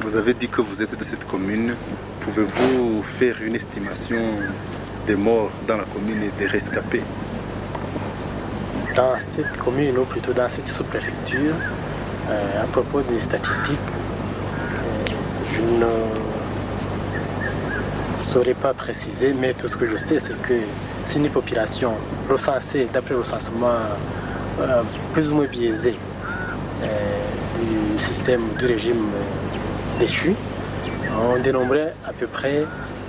Vous avez dit que vous êtes de cette commune. Pouvez-vous faire une estimation des morts dans la commune et des rescapés? Dans cette commune, ou plutôt dans cette sous-préfecture, à propos des statistiques, je ne saurais pas préciser, mais tout ce que je sais, c'est que c'est une population recensée d'après le recensement plus ou moins biaisé du système du régime déchu. On dénombrait à peu près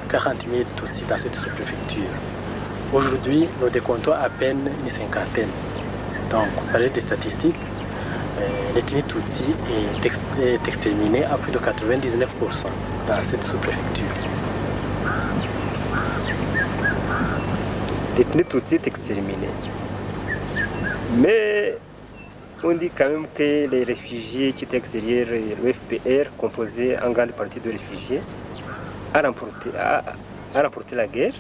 40 000 Tutsis dans cette sous-préfecture. Aujourd'hui, nous décomptons à peine une cinquantaine. Donc, on parlait des statistiques, l'ethnie Tutsi est exterminée à plus de 99% dans cette sous-préfecture. L'ethnie Tutsi est exterminée. Mais on dit quand même que les réfugiés qui étaient extérieurs, le FPR, composé en grande partie de réfugiés, a remporté la guerre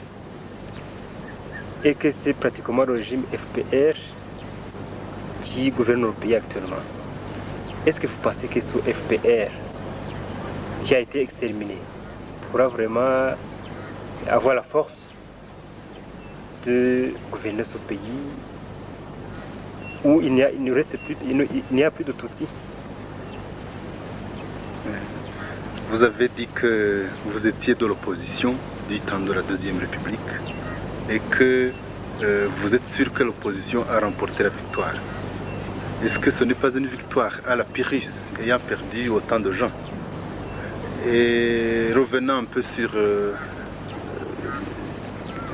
et que c'est pratiquement le régime FPR qui gouverne le pays actuellement. Est-ce que vous pensez que ce FPR qui a été exterminé pourra vraiment avoir la force de gouverner ce pays où il n'y a plus de Tutsis? Vous avez dit que vous étiez de l'opposition du temps de la Deuxième République et que vous êtes sûr que l'opposition a remporté la victoire. Est-ce que ce n'est pas une victoire à la Pyrrhus ayant perdu autant de gens? Et revenant un peu sur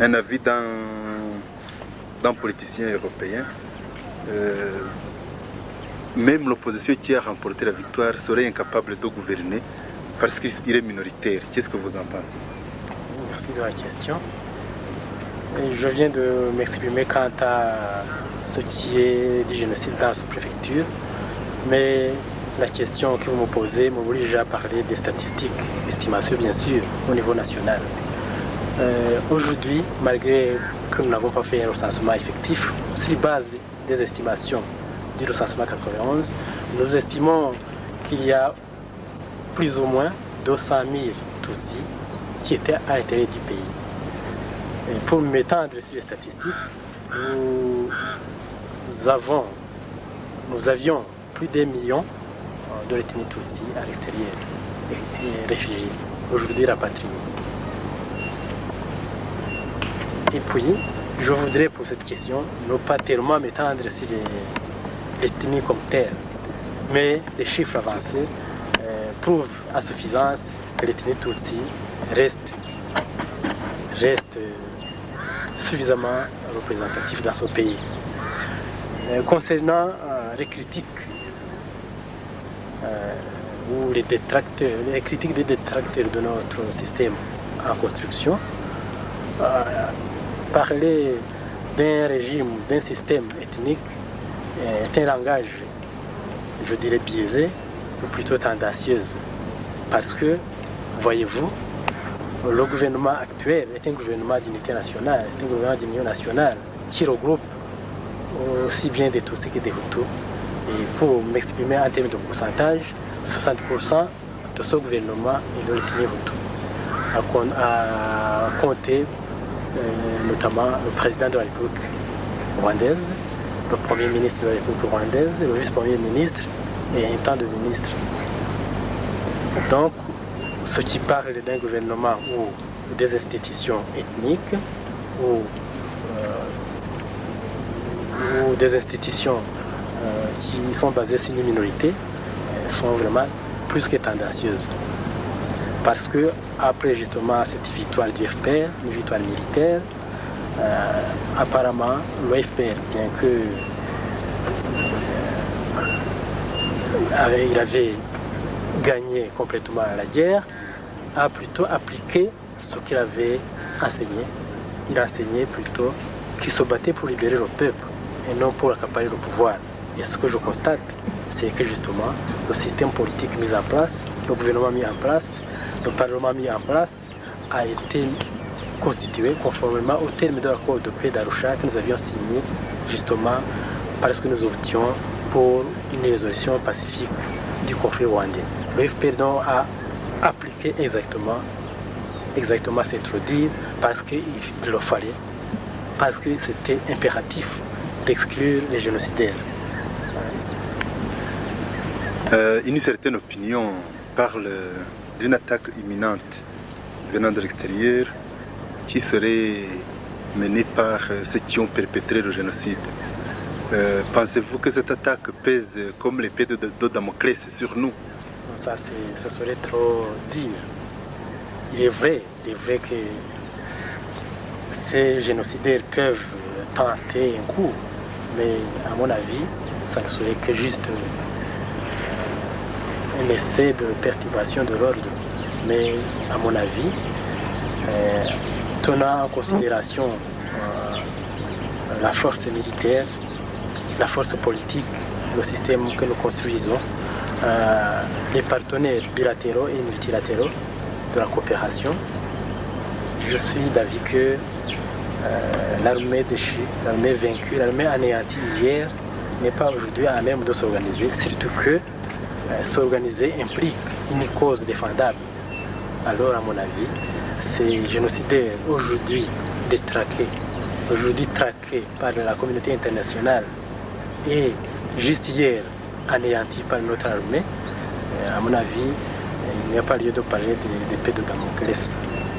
un avis d'un politicien européen, même l'opposition qui a remporté la victoire serait incapable de gouverner parce qu'il est minoritaire. Qu'est-ce que vous en pensez? Merci de la question. Et je viens de m'exprimer quant à ce qui est du génocide dans la sous-préfecture, mais la question que vous me posez m'oblige à parler des statistiques, estimations bien sûr, au niveau national. Aujourd'hui, malgré que nous n'avons pas fait un recensement effectif, sur base des estimations du recensement 91, nous estimons qu'il y a plus ou moins 200 000 Tutsis qui étaient à l'intérieur du pays. Et pour m'étendre sur les statistiques, nous avions plus d'1 million de l'ethnie Tutsi à l'extérieur, et réfugiés, aujourd'hui rapatriés. Et puis, je voudrais pour cette question ne pas tellement m'étendre sur l'ethnie comme telle, mais les chiffres avancés prouvent à suffisance que l'ethnie Tutsi reste suffisamment représentatif dans ce pays. Concernant les critiques ou les critiques des détracteurs de notre système en construction, parler d'un régime, d'un système ethnique est un langage, je dirais, biaisé ou plutôt tendancieuse. Parce que, voyez-vous, le gouvernement actuel est un gouvernement d'unité nationale, est un gouvernement d'union nationale qui regroupe aussi bien des Tutsis que des Hutus. Et pour m'exprimer en termes de pourcentage, 60% de ce gouvernement est de l'ethnie Hutu. À compter notamment le président de la République rwandaise, le premier ministre de la République rwandaise, le vice-premier ministre et un temps de ministre. Donc, ce qui parle d'un gouvernement ou des institutions ethniques ou des institutions qui sont basées sur une minorité sont vraiment plus que tendancieuses. Parce que après justement cette victoire du FPR, une victoire militaire, apparemment le FPR, bien que il avait gagné complètement la guerre, a plutôt appliqué ce qu'il avait enseigné. Il enseignait plutôt qu'il se battait pour libérer le peuple et non pour accaparer le pouvoir. Et ce que je constate, c'est que justement le système politique mis en place, le gouvernement mis en place, le Parlement mis en place a été constitué conformément au terme de l'accord de paix d'Arusha que nous avions signé justement parce que nous options pour une résolution pacifique du conflit rwandais. Le FPR a appliqué exactement c'est trop dire, parce qu'il le fallait, parce que c'était impératif d'exclure les génocidaires. Une certaine opinion parle d'une attaque imminente venant de l'extérieur qui serait menée par ceux qui ont perpétré le génocide. Pensez-vous que cette attaque pèse comme l'épée de Damoclès sur nous? Ça serait trop dire. Il est vrai que ces génocidaires peuvent tenter un coup, mais à mon avis, ça ne serait que juste un essai de perturbation de l'ordre. Mais à mon avis, tenant en considération la force militaire, la force politique, le système que nous construisons, les partenaires bilatéraux et multilatéraux de la coopération, je suis d'avis que l'armée déchue, l'armée vaincue, l'armée anéantie hier n'est pas aujourd'hui à même de s'organiser, surtout que s'organiser implique une cause défendable. Alors, à mon avis, ces génocidaires aujourd'hui détraqués, aujourd'hui traqués par la communauté internationale et juste hier anéantis par notre armée, à mon avis, il n'y a pas lieu de parler d'épée de Damoclès.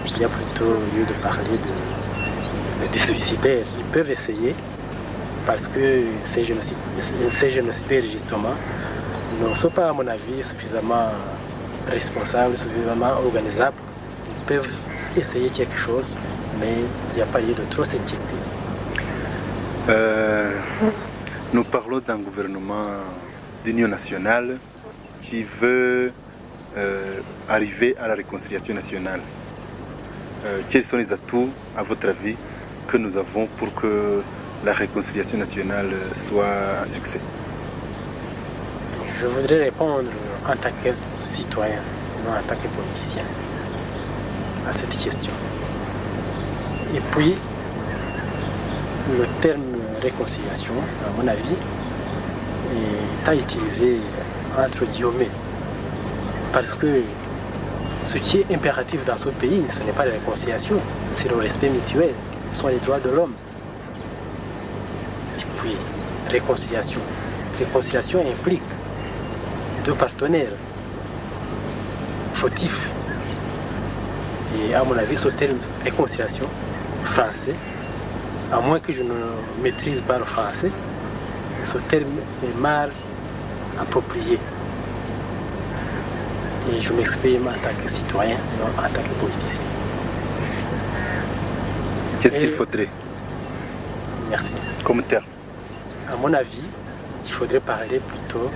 Il y a plutôt lieu de parler des suicidaires. Ils peuvent essayer parce que ces génocidaires, justement, ne sont pas, à mon avis, suffisamment responsables, suffisamment organisables. Ils peuvent essayer quelque chose, mais il n'y a pas lieu de trop s'inquiéter. Nous parlons d'un gouvernement d'union nationale qui veut arriver à la réconciliation nationale. Quels sont les atouts, à votre avis, que nous avons pour que la réconciliation nationale soit un succès? Je voudrais répondre en tant que citoyen, non en tant que politicien, à cette question. Et puis, le terme réconciliation, à mon avis, est à utiliser entre guillemets. Parce que ce qui est impératif dans ce pays, ce n'est pas la réconciliation, c'est le respect mutuel, ce sont les droits de l'homme. Et puis, réconciliation. Réconciliation implique deux partenaires fautifs. Et à mon avis, ce terme réconciliation français, à moins que je ne maîtrise pas le français, ce terme est mal approprié. Et je m'exprime en tant que citoyen, non en tant que politicien. Qu'est-ce qu'il faudrait? Merci. Comme terme? À mon avis, il faudrait parler plutôt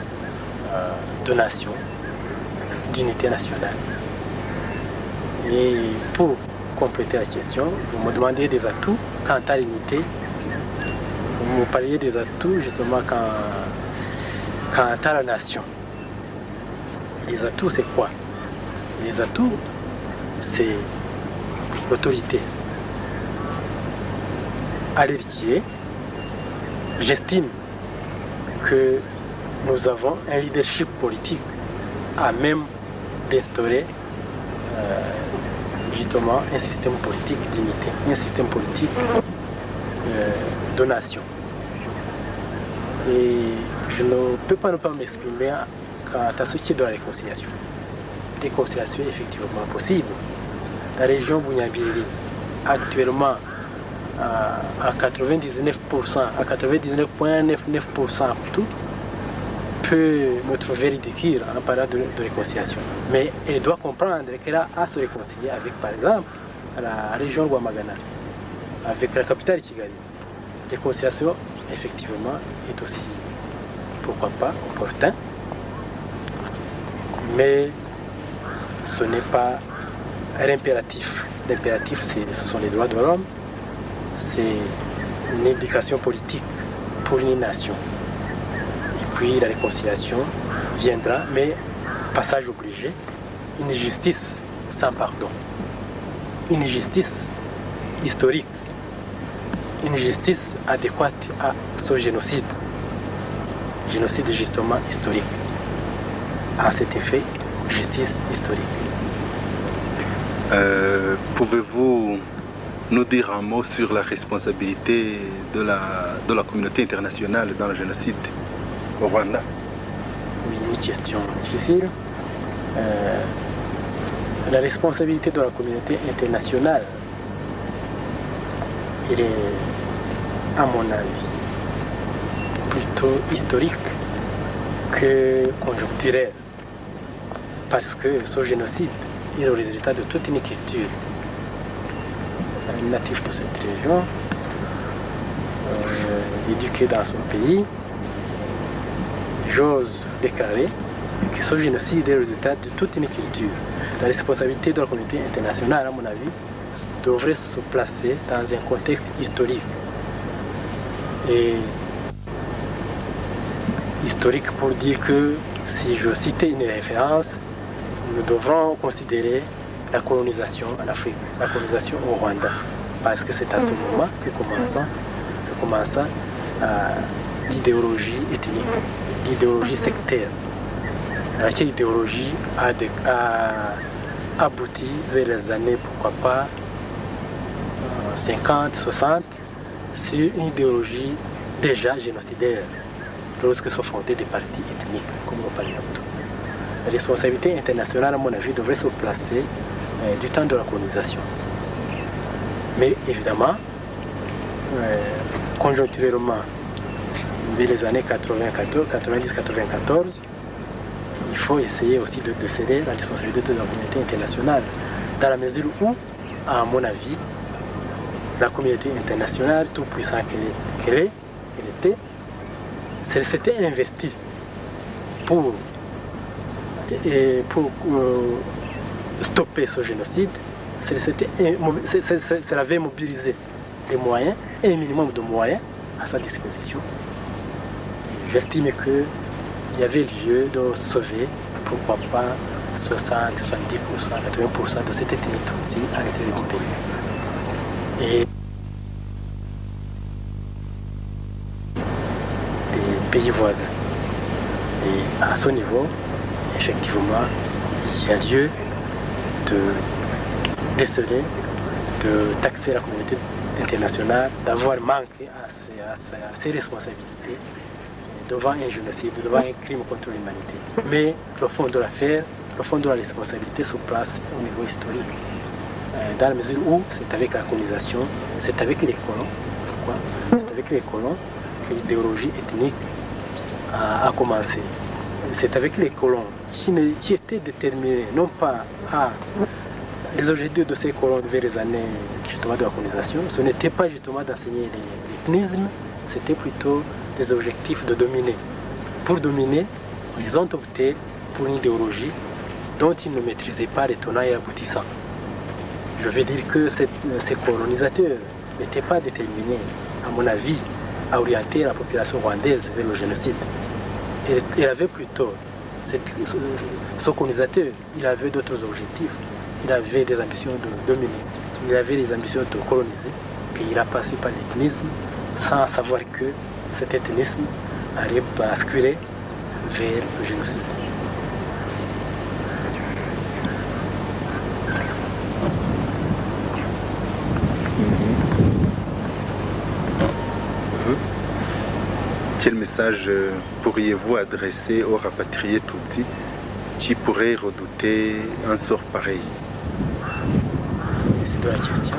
de nation, d'unité nationale. Et pour compléter la question, vous me demandez des atouts quant à l'unité. Vous me parliez des atouts justement quant à la nation. Les atouts, c'est quoi? Les atouts, c'est l'autorité. À l'heure, j'estime que nous avons un leadership politique à même d'instaurer justement un système politique d'unité, un système politique de nation. Et je ne peux pas ne pas m'exprimer quant à ce qui est de la réconciliation. Réconciliation est effectivement possible. La région Bunyabiri, actuellement à 99%, à 99,99% tout, peut me trouver ridicule en parlant de réconciliation. Mais elle doit comprendre qu'elle a à se réconcilier avec, par exemple, la région Rwamagana, avec la capitale Kigali. Réconciliation, effectivement, est aussi, pourquoi pas, opportun. Mais ce n'est pas l'impératif. L'impératif, ce sont les droits de l'homme. C'est une éducation politique pour une nation. Et puis la réconciliation viendra, mais passage obligé, une justice sans pardon. Une justice historique. Une justice adéquate à ce génocide. génocide justement historique. À cet effet, justice historique. Pouvez-vous nous dire un mot sur la responsabilité de la communauté internationale dans le génocide au Rwanda? Oui, une question difficile. La responsabilité de la communauté internationale, il est, à mon avis, plutôt historique que conjoncturel. Parce que ce génocide est le résultat de toute une culture native de cette région, éduqué dans son pays. J'ose déclarer que ce génocide est le résultat de toute une culture. La responsabilité de la communauté internationale, à mon avis, devrait se placer dans un contexte historique. Et historique pour dire que, si je citais une référence, nous devrons considérer la colonisation en Afrique, la colonisation au Rwanda. Parce que c'est à ce moment que commença l'idéologie ethnique, l'idéologie sectaire. Laquelle idéologie a abouti vers les années, pourquoi pas, 50, 60, sur une idéologie déjà génocidaire, lorsque sont fondés des partis ethniques, comme on parlait tantôt. La responsabilité internationale, à mon avis, devrait se placer du temps de la colonisation. Mais évidemment, conjoncturellement, vers les années 90-94, il faut essayer aussi de déceler la responsabilité de la communauté internationale, dans la mesure où, à mon avis, la communauté internationale, tout puissante qu'elle était, s'était investie pour stopper ce génocide. Elle avait mobilisé des moyens, un minimum de moyens à sa disposition. J'estime qu'il y avait lieu de sauver, pourquoi pas, 60, 70%, 80% de cette ethnie Tutsi à l'intérieur du pays. Et des pays voisins. Et à ce niveau, effectivement, il y a lieu de déceler, de taxer la communauté internationale, d'avoir manqué à ses responsabilités devant un génocide, devant un crime contre l'humanité. Mais le fond de l'affaire, le fond de la responsabilité se place au niveau historique. Dans la mesure où c'est avec la colonisation, c'est avec les colons, pourquoi? C'est avec les colons que l'idéologie ethnique a commencé. C'est avec les colons qui étaient déterminés, non pas à les objectifs de ces colons vers les années justement de la colonisation, ce n'était pas justement d'enseigner l'ethnisme, c'était plutôt des objectifs de dominer. Pour dominer, ils ont opté pour une idéologie dont ils ne maîtrisaient pas les tenants et aboutissants. Je veux dire que ces colonisateurs n'étaient pas déterminés, à mon avis, à orienter la population rwandaise vers le génocide. Il avait plutôt, ce colonisateur, il avait d'autres objectifs. Il avait des ambitions de dominer, il avait des ambitions de coloniser, et il a passé par l'ethnisme sans savoir que cet ethnisme allait basculer vers le génocide. Quel message pourriez-vous adresser aux rapatriés Tutsi qui pourraient redouter un sort pareil? C'est de la question.